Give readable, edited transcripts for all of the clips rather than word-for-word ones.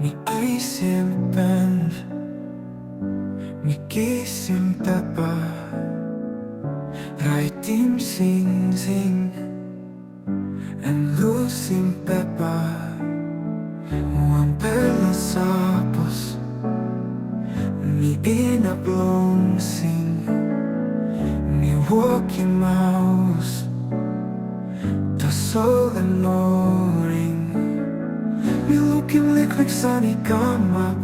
Niisipan, nikisimtä pa Raitim sing sing En lusimpe pa Muang pelasapos Ni inablong sing Ni walking mouse Ta solen ring Ni looking like sunny come up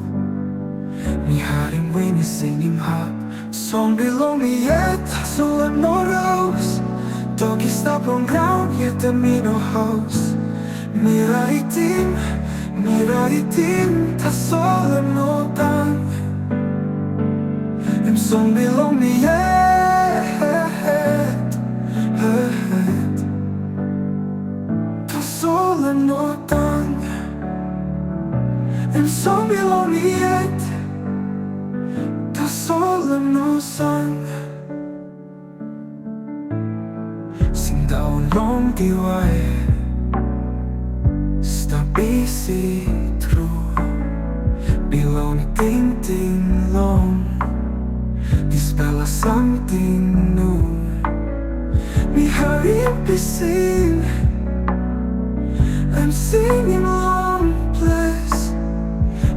Ni haring when you sing him hop Song Bilong Mi Yet, so I'm no rose Doggy stop on ground, yet the me no house Miraritim, ta solo no tan Em song Bilong Mi Yet Ta solo no tan Em song Bilong Mi Yet Ta solo no sang Sing down long diwai Sta busy true Below ni ting ting long Dispella something new Mi harim pising I'm singing long place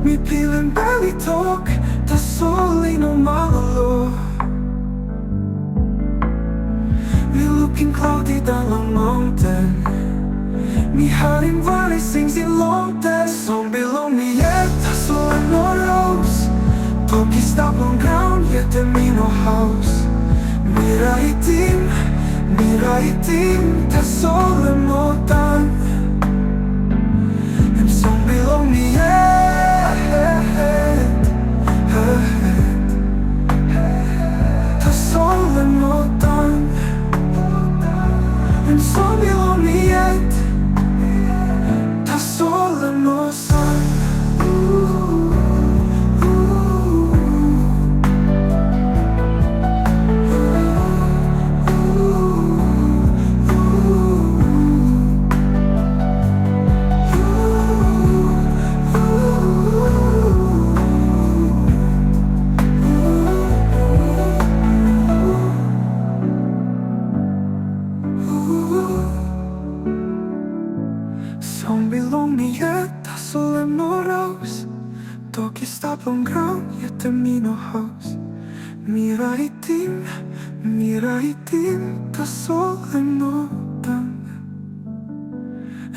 Mi feeling belly talk Ta soli no malalo Mi looking cloudy down a mountain Mi haring valley sings in long day Song Bilong Mi Yet Ta soli no rose Toki stop on ground yet the me no house Miraitim Ta soli no tan Em song Bilong Mi Yet Ta solo no tan Em song Bilong Mi Yet Ta solo no san Song Bilong Mi Yet, ta solo no rose Doggy stop on ground, yet the me no house Miraitim, ta solo no tan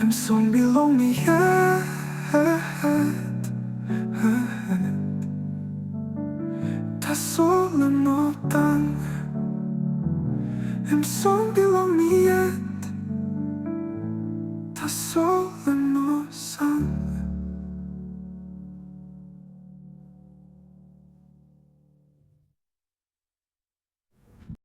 Em song Bilong Mi Yet Ta solo no tan Em song Bilong Mi Yet Ta solo